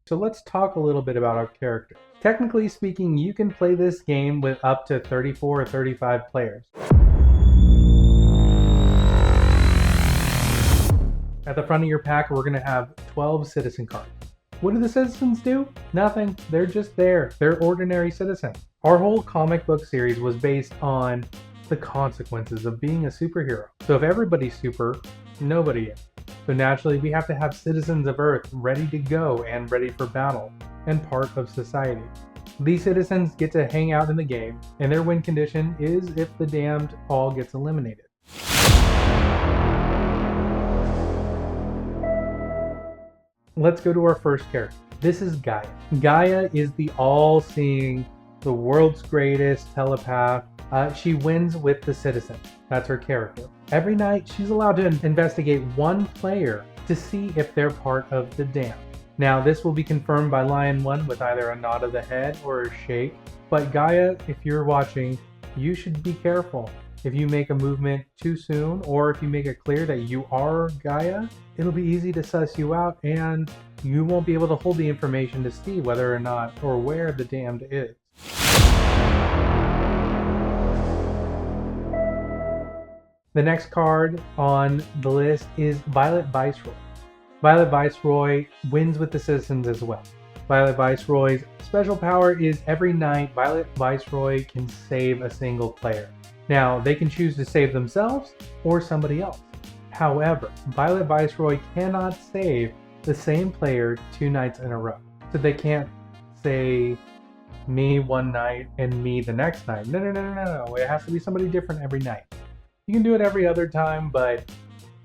So let's talk a little bit about our character. Technically speaking, you can play this game with up to 34 or 35 players. At the front of your pack, we're going to have 12 citizen cards. What do the citizens do? Nothing. They're just there. They're ordinary citizens. Our whole comic book series was based on the consequences of being a superhero. So if everybody's super, nobody is. So naturally, we have to have citizens of Earth ready to go and ready for battle and part of society. These citizens get to hang out in the game, and their win condition is if the damned all gets eliminated. Let's go to our first character. This is Gaia. Gaia is the all-seeing, the world's greatest telepath. She wins with the citizens. That's her character. Every night, she's allowed to investigate one player to see if they're part of the damned. Now, this will be confirmed by Lion 1 with either a nod of the head or a shake. But Gaia, if you're watching, you should be careful. If you make a movement too soon, or if you make it clear that you are Gaia, it'll be easy to suss you out, and you won't be able to hold the information to see whether or not or where the damned is. The next card on the list is Violet Viceroy. Violet Viceroy wins with the citizens as well. Violet Viceroy's special power is every night Violet Viceroy can save a single player. Now, they can choose to save themselves or somebody else. However, Violet Viceroy cannot save the same player 2 nights in a row. So they can't say me one night and me the next night. No. It has to be somebody different every night. You can do it every other time, but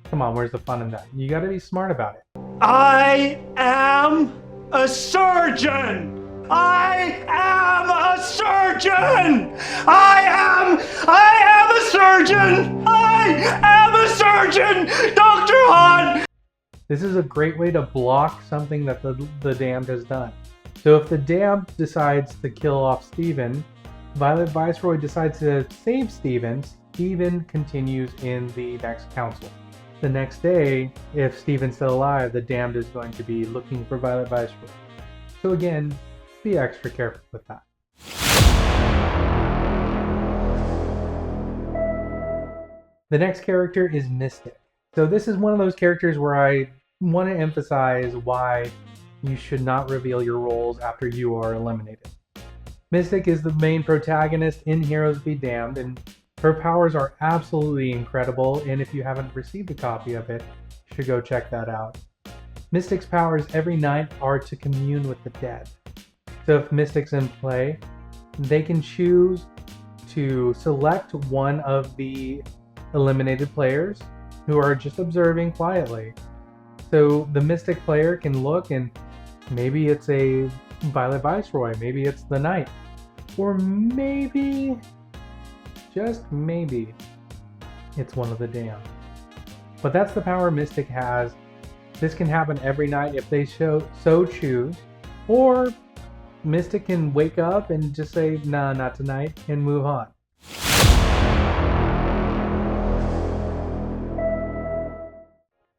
come on, where's the fun in that? You gotta be smart about it. I am a surgeon! I am a surgeon! I am a surgeon! I am a surgeon! Dr. Han! This is a great way to block something that the damned has done. So if the damned decides to kill off Steven, Violet Viceroy decides to save Steven, Steven continues in the next council. The next day, if Steven's still alive, the damned is going to be looking for Violet Viceroy. So again, be extra careful with that. The next character is Mystic. So this is one of those characters where I want to emphasize why you should not reveal your roles after you are eliminated. Mystic is the main protagonist in Heroes Be Damned, and her powers are absolutely incredible, and if you haven't received a copy of it, you should go check that out. Mystic's powers every night are to commune with the dead. So if Mystic's in play, they can choose to select one of the eliminated players who are just observing quietly. So the Mystic player can look, and maybe it's a Violet Viceroy, maybe it's the Knight, or maybe, just maybe, it's one of the damned. But that's the power Mystic has. This can happen every night if they so choose, or Mystic can wake up and just say, nah, not tonight, and move on.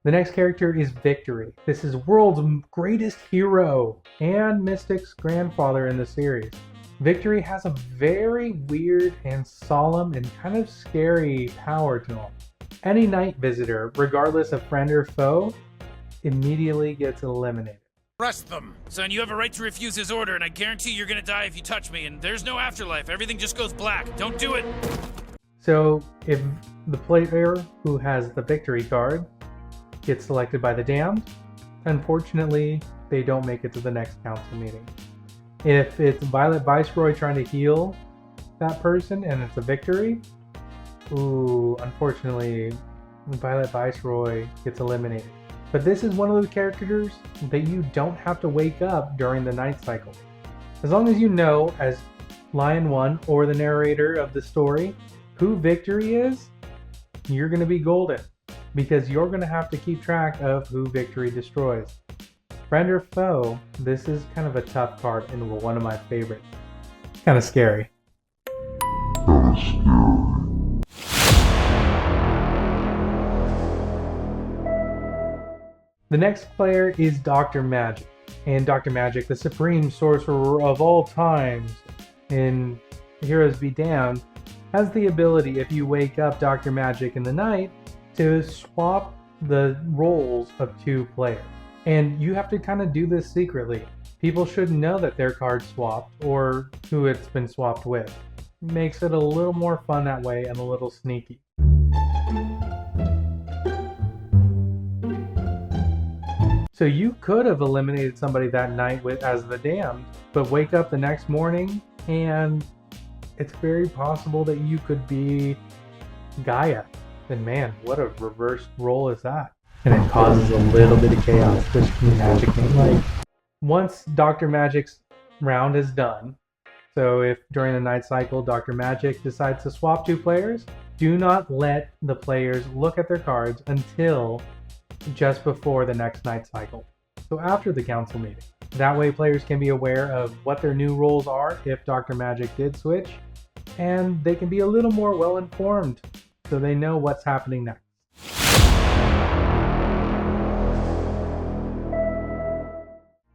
The next character is Victory. This is world's greatest hero and Mystic's grandfather in the series. Victory has a very weird and solemn and kind of scary power to him. Any night visitor, regardless of friend or foe, immediately gets eliminated. Arrest them! Son, you have a right to refuse his order, and I guarantee you're gonna die if you touch me, and there's no afterlife. Everything just goes black. Don't do it! So, if the player who has the Victory card gets selected by the damned, unfortunately, they don't make it to the next council meeting. If it's Violet Viceroy trying to heal that person and it's a Victory, unfortunately, Violet Viceroy gets eliminated. But this is one of those characters that you don't have to wake up during the night cycle. As long as you know, as Lion 1 or the narrator of the story, who Victory is, you're going to be golden, because you're going to have to keep track of who Victory destroys. Friend or foe, this is kind of a tough card and one of my favorites. Kind of scary. The next player is Dr. Magic. And Dr. Magic, the supreme sorcerer of all times in Heroes Be Damned, has the ability, if you wake up Dr. Magic in the night, to swap the roles of two players. And you have to kind of do this secretly. People shouldn't know that their card's swapped or who it's been swapped with. Makes it a little more fun that way and a little sneaky. So you could have eliminated somebody that night as the Damned, but wake up the next morning and it's very possible that you could be Gaia. And man, what a reversed role is that? And it causes a little bit of chaos, which Magic ain't like. Once Dr. Magic's round is done, so if during the night cycle Dr. Magic decides to swap two players, do not let the players look at their cards until just before the next night cycle. So after the council meeting. That way players can be aware of what their new roles are if Dr. Magic did switch, and they can be a little more well informed so they know what's happening next.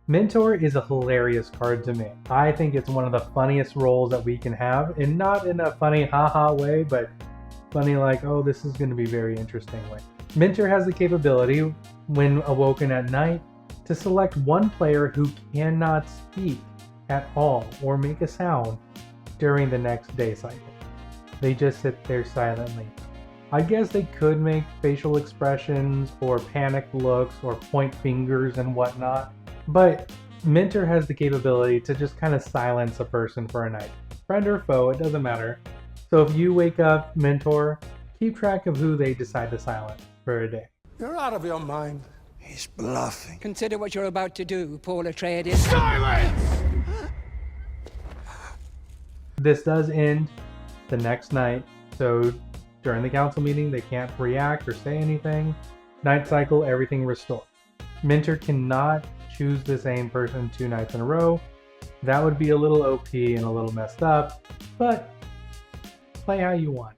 Mentor is a hilarious card to me. I think it's one of the funniest roles that we can have, and not in a funny haha way, but funny like, oh, this is going to be very interesting way. Mentor has the capability, when awoken at night, to select one player who cannot speak at all or make a sound during the next day cycle. They just sit there silently. I guess they could make facial expressions or panicked looks or point fingers and whatnot, but Mentor has the capability to just kind of silence a person for a night. Friend or foe, it doesn't matter. So if you wake up Mentor, keep track of who they decide to silence for a day. You're out of your mind. He's bluffing. Consider what you're about to do, Paul Atreides. Silence! This does end the next night, so during the council meeting they can't react or say anything. Night cycle, everything restored. Mentor cannot choose the same person 2 nights in a row. That would be a little OP and a little messed up, but play how you want.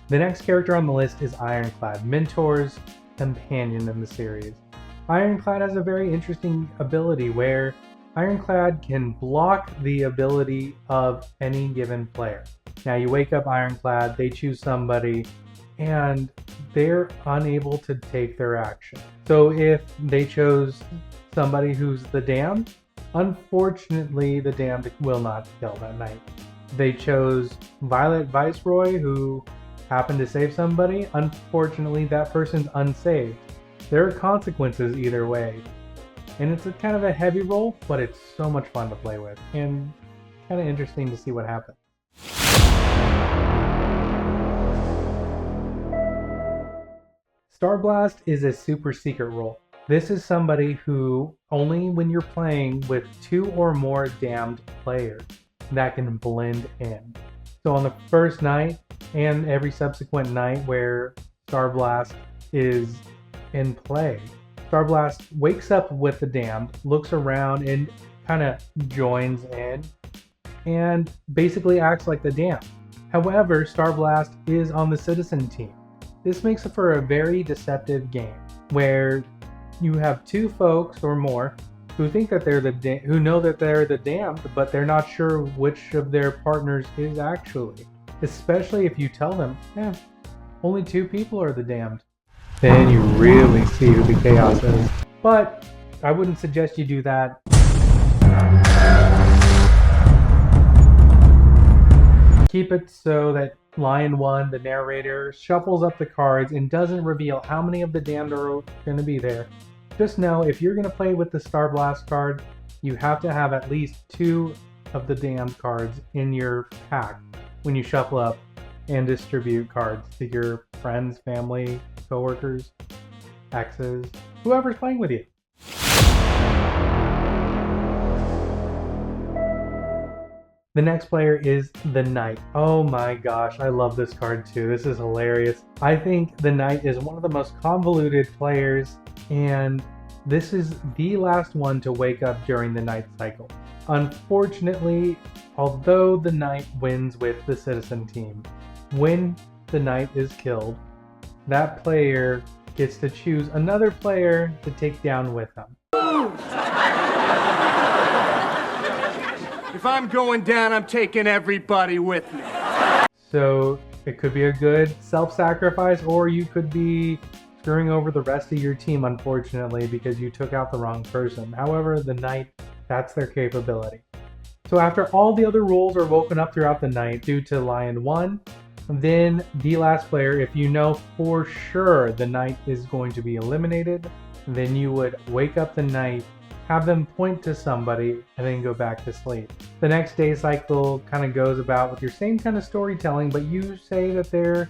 The next character on the list is Ironclad, Mentor's companion in the series. Ironclad has a very interesting ability where Ironclad can block the ability of any given player. Now you wake up Ironclad, they choose somebody, and they're unable to take their action. So if they chose somebody who's the Damned, unfortunately the Damned will not kill that night. They chose Violet Viceroy, who happened to save somebody. Unfortunately, that person's unsaved. There are consequences either way. And it's a kind of a heavy roll, but it's so much fun to play with and kind of interesting to see what happens. Starblast is a super secret role. This is somebody who only when you're playing with 2 or more Damned players that can blend in. So on the first night and every subsequent night where Starblast is in play, Starblast wakes up with the Damned, looks around and kind of joins in and basically acts like the Damned. However, Starblast is on the Citizen team. This makes it for a very deceptive game where you have 2 folks or more who think that who know that they're the Damned, but they're not sure which of their partners is actually. Especially if you tell them, only 2 people are the Damned. Then you really see who the chaos is. But I wouldn't suggest you do that. Keep it so that Lion 1, the narrator, shuffles up the cards and doesn't reveal how many of the Damned are going to be there. Just know if you're going to play with the Starblast card, you have to have at least 2 of the Damned cards in your pack when you shuffle up and distribute cards to your friends, family, coworkers, exes, whoever's playing with you. The next player is the Knight. Oh my gosh, I love this card too. This is hilarious. I think the Knight is one of the most convoluted players, and this is the last one to wake up during the night cycle. Unfortunately, although the Knight wins with the Citizen team, when the Knight is killed, that player gets to choose another player to take down with them. If I'm going down, I'm taking everybody with me. So it could be a good self-sacrifice, or you could be screwing over the rest of your team, unfortunately, because you took out the wrong person. However, the knight, that's their capability. So after all the other roles are woken up throughout the night due to Lion 1, then the last player, if you know for sure the knight is going to be eliminated, then you would wake up the knight, have them point to somebody, and then go back to sleep. The next day cycle kind of goes about with your same kind of storytelling, but you say that there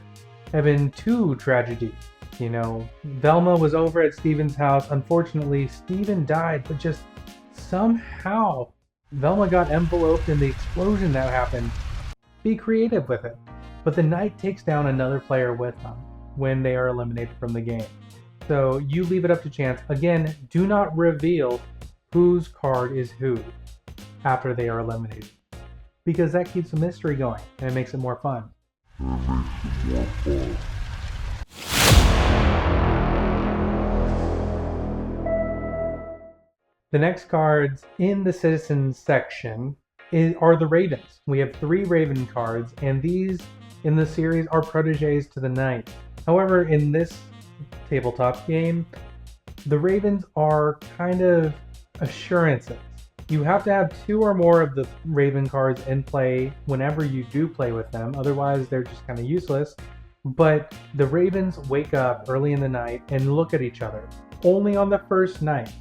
have been 2 tragedies. You know, Velma was over at Steven's house. Unfortunately, Steven died, but just somehow Velma got enveloped in the explosion that happened. Be creative with it. But the knight takes down another player with them when they are eliminated from the game. So you leave it up to chance. Again, do not reveal whose card is who after they are eliminated, because that keeps the mystery going and it makes it more fun. The next cards in the Citizens section are the Ravens. We have 3 Raven cards, and these in the series are proteges to the Knight. However, in this tabletop game, the Ravens are kind of assurances. You have to have 2 or more of the Raven cards in play whenever you do play with them, otherwise they're just kind of useless. But the Ravens wake up early in the night and look at each other, only on the first night.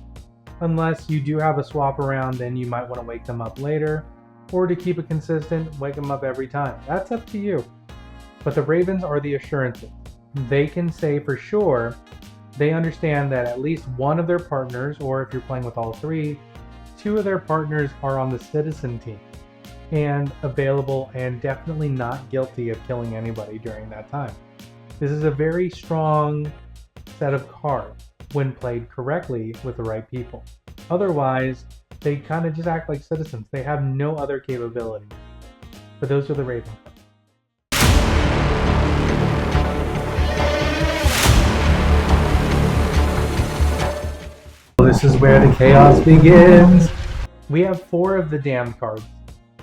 Unless you do have a swap around, then you might want to wake them up later, or to keep it consistent, wake them up every time. That's up to you. But the Ravens are the assurances. They can say for sure they understand that at least one of their partners, or if you're playing with all 3, 2 of their partners are on the Citizen team and available and definitely not guilty of killing anybody during that time. This is a very strong set of cards when played correctly with the right people. Otherwise, they kind of just act like citizens. They have no other capability. But those are the Raven cards. This is where the chaos begins. We have 4 of the damned cards.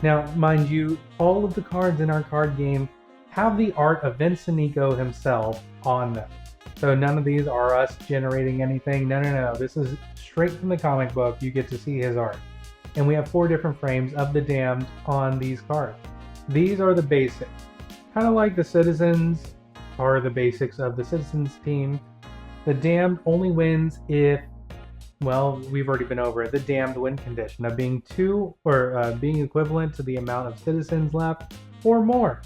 Now, mind you, all of the cards in our card game have the art of Vincenico himself on them. So none of these are us generating anything. No. This is straight from the comic book. You get to see his art. And we have 4 different frames of the damned on these cards. These are the basics. Kind of like the Citizens are the basics of the Citizens team. The damned only wins if, well, we've already been over it. The damned win condition of being 2 or being equivalent to the amount of citizens left or more,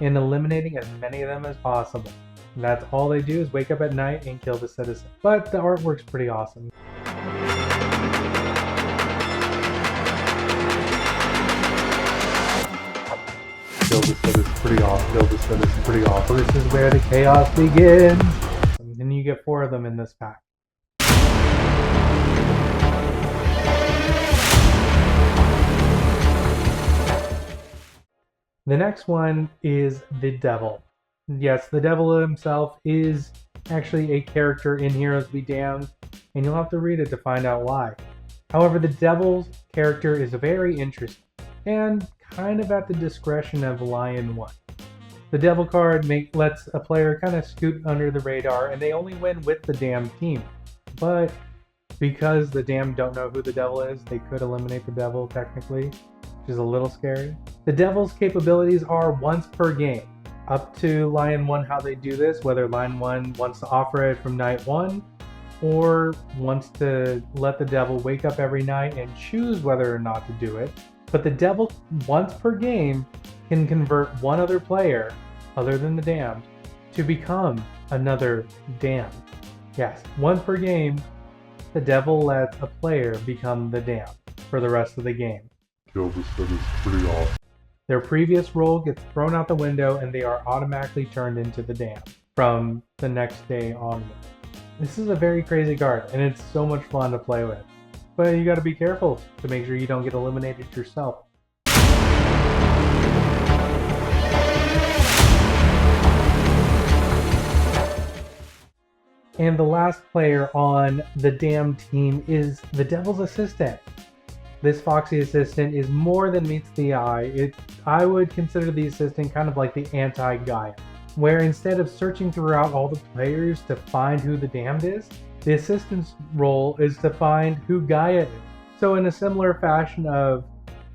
and eliminating as many of them as possible. And that's all they do is wake up at night and kill the citizen. But the artwork's pretty awesome. Kill the citizen, pretty awesome. Kill the citizen, pretty awesome. This is where the chaos begins. And then you get 4 of them in this pack. The next one is the Devil. Yes, the Devil himself is actually a character in Heroes Be Damned, and you'll have to read it to find out why. However, the Devil's character is very interesting, and kind of at the discretion of Lion 1. The Devil card lets a player kind of scoot under the radar, and they only win with the Damned team. But because the Damned don't know who the Devil is, they could eliminate the Devil technically, which is a little scary. The Devil's capabilities are once per game. Up to Lion 1 how they do this, whether Lion 1 wants to offer it from night 1 or wants to let the Devil wake up every night and choose whether or not to do it. But the Devil, once per game, can convert one other player, other than the Damned, to become another Damned. Yes, once per game, the Devil lets a player become the Damned for the rest of the game. Kill the citizen, pretty awesome. Their previous role gets thrown out the window and they are automatically turned into the Damned from the next day onward. This is a very crazy card and it's so much fun to play with. But you gotta be careful to make sure you don't get eliminated yourself. And the last player on the Damned team is the Devil's Assistant. This Foxy assistant is more than meets the eye. I would consider the assistant kind of like the anti-Gaia, where instead of searching throughout all the players to find who the Damned is, the assistant's role is to find who Gaia is. So in a similar fashion of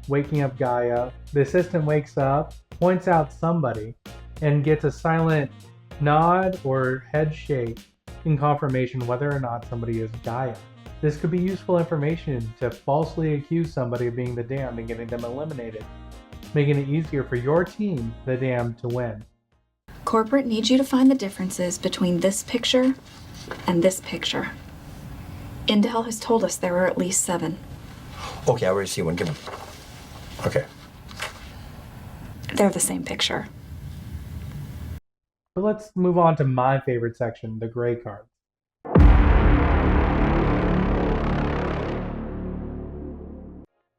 waking up Gaia, the assistant wakes up, points out somebody, and gets a silent nod or head shake in confirmation whether or not somebody is Gaia. This could be useful information to falsely accuse somebody of being the Damned and getting them eliminated, making it easier for your team, the Damned, to win. Corporate needs you to find the differences between this picture and this picture. Intel has told us there are at least 7. Okay, I already see one. Give them. Okay. They're the same picture. But let's move on to my favorite section, the gray cards.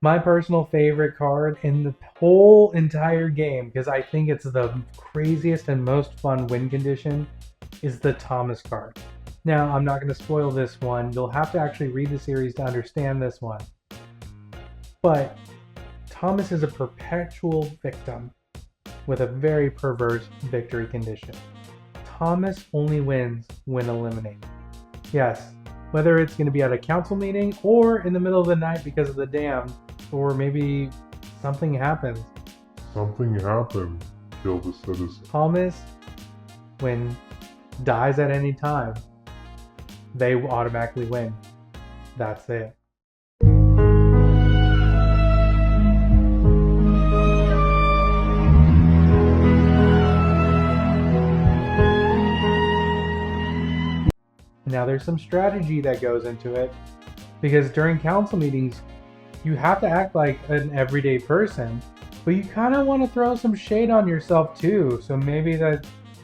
My personal favorite card in the whole entire game, because I think it's the craziest and most fun win condition, is the Thomas card. Now, I'm not going to spoil this one. You'll have to actually read the series to understand this one. But Thomas is a perpetual victim with a very perverse victory condition. Thomas only wins when eliminated. Yes, whether it's going to be at a council meeting or in the middle of the night because of the Damned, or maybe something happens. Something happened. Kill the citizen. Thomas, when dies at any time, they automatically win. That's it. Now there's some strategy that goes into it, because during council meetings, you have to act like an everyday person, but you kind of want to throw some shade on yourself too. So maybe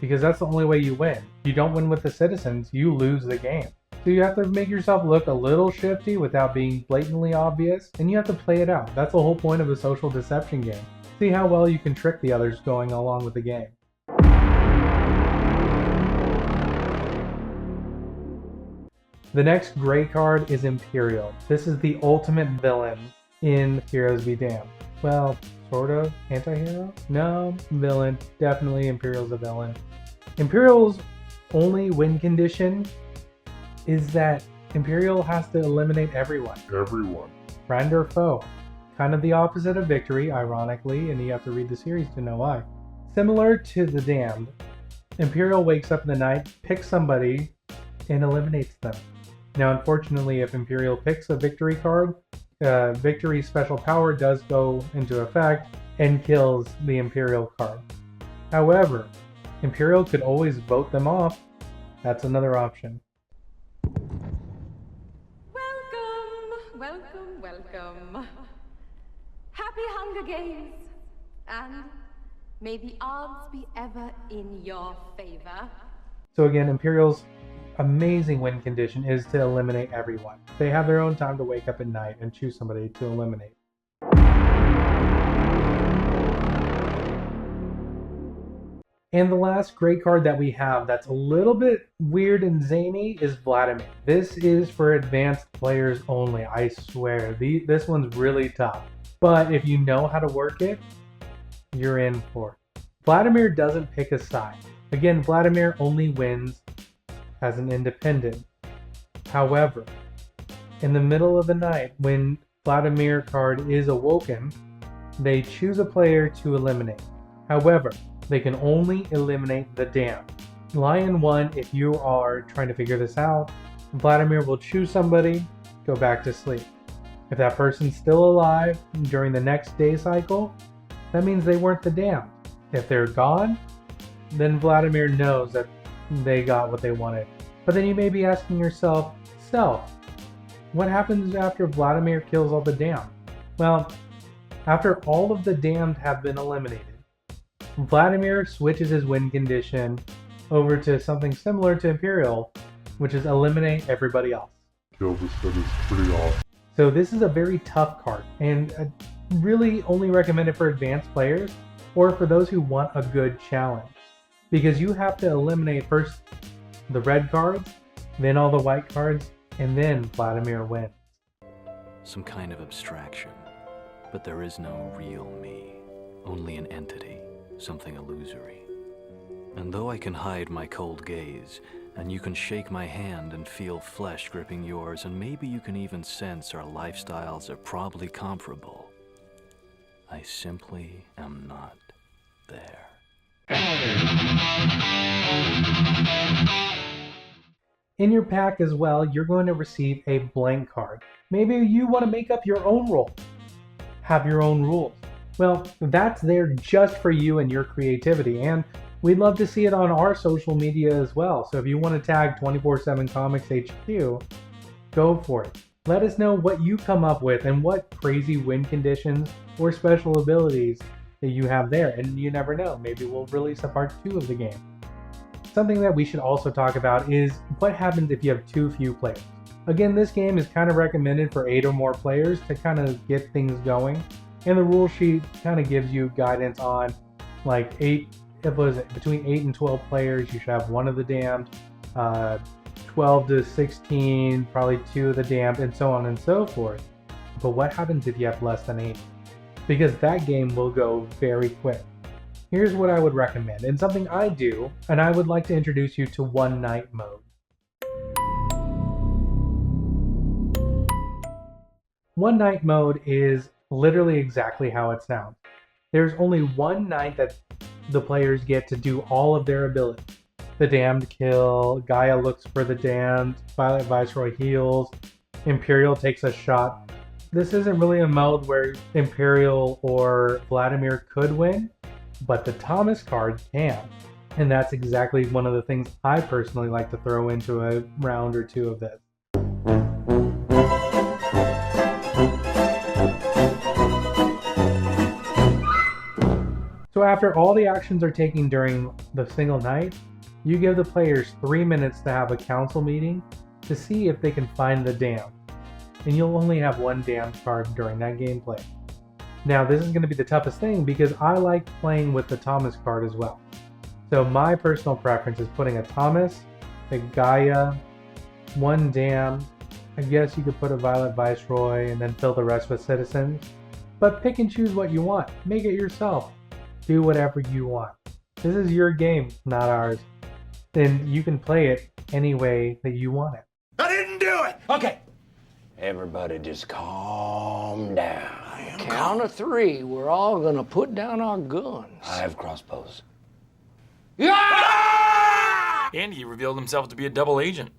because that's the only way you win. You don't win with the citizens, you lose the game. So you have to make yourself look a little shifty without being blatantly obvious, and you have to play it out. That's the whole point of a social deception game. See how well you can trick the others going along with the game. The next gray card is Imperial. This is the ultimate villain in Heroes Be Damned. Well, sort of. Anti-hero? No, villain. Definitely Imperial's a villain. Imperial's only win condition is that Imperial has to eliminate everyone. Everyone. Friend or foe. Kind of the opposite of victory, ironically, and you have to read the series to know why. Similar to the Damned, Imperial wakes up in the night, picks somebody, and eliminates them. Now, unfortunately, if Imperial picks a victory card, victory special power does go into effect and kills the Imperial card. However, Imperial could always vote them off. That's another option. Welcome. Happy Hunger Games. And may the odds be ever in your favor. So again, Imperial's amazing win condition is to eliminate everyone. They have their own time to wake up at night and choose somebody to eliminate. And the last great card that we have that's a little bit weird and zany is Vladimir. This is for advanced players only, I swear. This one's really tough. But if you know how to work it, you're in for it. Vladimir doesn't pick a side. Again, Vladimir only wins as an independent. However, in the middle of the night, when Vladimir card is awoken, they choose a player to eliminate. However, they can only eliminate the Damned. Lion 1, if you are trying to figure this out, Vladimir will choose somebody, go back to sleep. If that person's still alive during the next day cycle, that means they weren't the Damned. If they're gone, then Vladimir knows that they got what they wanted. But then you may be asking yourself, what happens after Vladimir kills all the Damned? Well, after all of the Damned have been eliminated, Vladimir switches his win condition over to something similar to Imperial, which is eliminate everybody else. Kill the citizen. Pretty awesome. So this is a very tough card, and really only recommended for advanced players or for those who want a good challenge. Because you have to eliminate first the red cards, then all the white cards, and then Vladimir wins. Some kind of abstraction. But there is no real me. Only an entity, something illusory. And though I can hide my cold gaze, and you can shake my hand and feel flesh gripping yours, and maybe you can even sense our lifestyles are probably comparable, I simply am not there. In your pack as well, you're going to receive a blank card. Maybe you want to make up your own role, have your own rules. Well, that's there just for you and your creativity, and we'd love to see it on our social media as well. So if you want to tag 24/7 Comics HQ, go for it. Let us know what you come up with and what crazy win conditions or special abilities that you have there. And you never know, maybe we'll release a part 2 of the game. Something that we should also talk about is what happens if you have too few players. Again, this game is kind of recommended for 8 or more players to kind of get things going. And the rule sheet kind of gives you guidance on like between 8 and 12 players, you should have one of the damned, 12 to 16, probably 2 of the damned, and so on and so forth. But what happens if you have less than 8? Because that game will go very quick. Here's what I would recommend, and something I do, and I would like to introduce you to One Night mode. One Night mode is literally exactly how it sounds. There's only one night that the players get to do all of their abilities. The damned kill, Gaia looks for the damned, Violet Viceroy heals, Imperial takes a shot. This isn't really a mode where Imperial or Vladimir could win, but the Thomas card can. And that's exactly one of the things I personally like to throw into a round or two of this. So after all the actions are taken during the single night, you give the players 3 minutes to have a council meeting to see if they can find the damned. And you'll only have one damned card during that gameplay. Now this is going to be the toughest thing because I like playing with the Thomas card as well. So my personal preference is putting a Thomas, a Gaia, one damned. I guess you could put a Violet Viceroy and then fill the rest with citizens. But pick and choose what you want. Make it yourself. Do whatever you want. This is your game, not ours. Then you can play it any way that you want it. I didn't do it! Okay. Everybody just calm down. Count of 3, we're all gonna put down our guns. I have crossbows. And he revealed himself to be a double agent.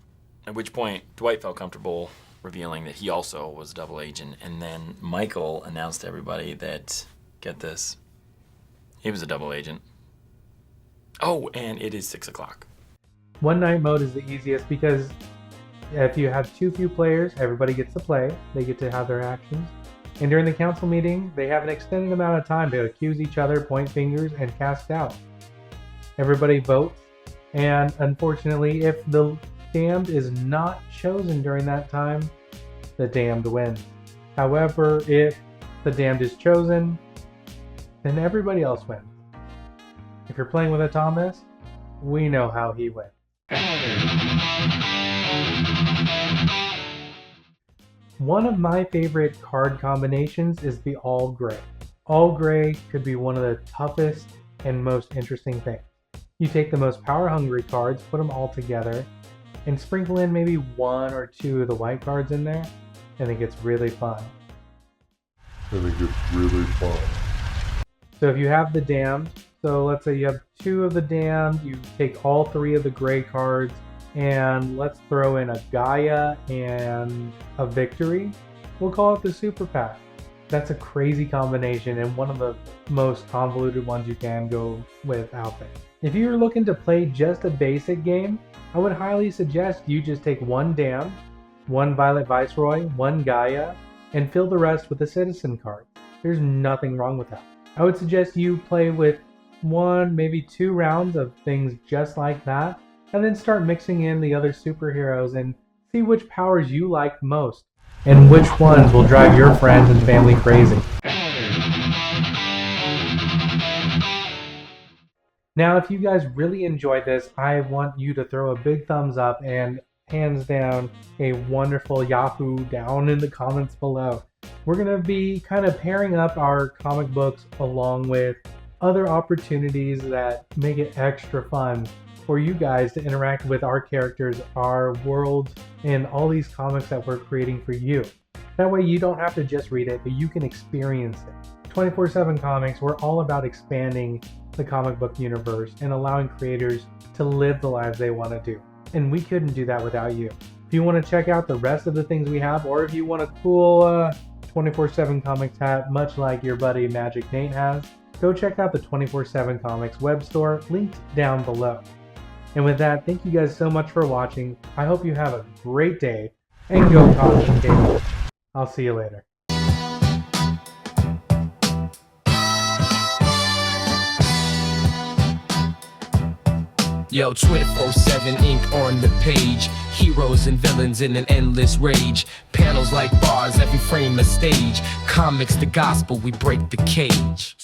At which point, Dwight felt comfortable revealing that he also was a double agent. And then Michael announced to everybody that, get this, he was a double agent. Oh, and it is 6 o'clock. One Night mode is the easiest because if you have too few players, everybody gets to play. They get to have their actions. And during the council meeting, they have an extended amount of time to accuse each other, point fingers, and cast doubt. Everybody votes. And unfortunately, if the damned is not chosen during that time, the damned wins. However, if the damned is chosen, then everybody else wins. If you're playing with a Thomas, we know how he wins. One of my favorite card combinations is the All Gray. All Gray could be one of the toughest and most interesting things. You take the most power-hungry cards, put them all together, and sprinkle in maybe 1 or 2 of the white cards in there, and it gets really fun. And it gets really fun. So if you have the damned, so let's say you have 2 of the damned, you take all 3 of the gray cards, and let's throw in a Gaia and a Victory. We'll call it the Super Pack. That's a crazy combination and one of the most convoluted ones you can go with out there. If you're looking to play just a basic game, I would highly suggest you just take 1 damned, 1 Violet Viceroy, 1 Gaia, and fill the rest with a citizen card. There's nothing wrong with that. I would suggest you play with 1, maybe 2 rounds of things just like that, and then start mixing in the other superheroes and see which powers you like most, and which ones will drive your friends and family crazy. Now, if you guys really enjoyed this, I want you to throw a big thumbs up and hands down a wonderful Yahoo down in the comments below. We're going to be kind of pairing up our comic books along with other opportunities that make it extra fun for you guys to interact with our characters, our world, and all these comics that we're creating for you. That way you don't have to just read it, but you can experience it. 24/7 Comics, we're all about expanding the comic book universe and allowing creators to live the lives they want to do. And we couldn't do that without you. If you want to check out the rest of the things we have, or if you want a cool 24/7 Comics hat, much like your buddy Magic Nate has, go check out the 24/7 Comics web store, linked down below. And with that, thank you guys so much for watching. I hope you have a great day, and go Comics Game. I'll see you later. Yo, 24/7 ink on the page. Heroes and villains in an endless rage. Panels like bars, every frame a stage. Comics the gospel, we break the cage.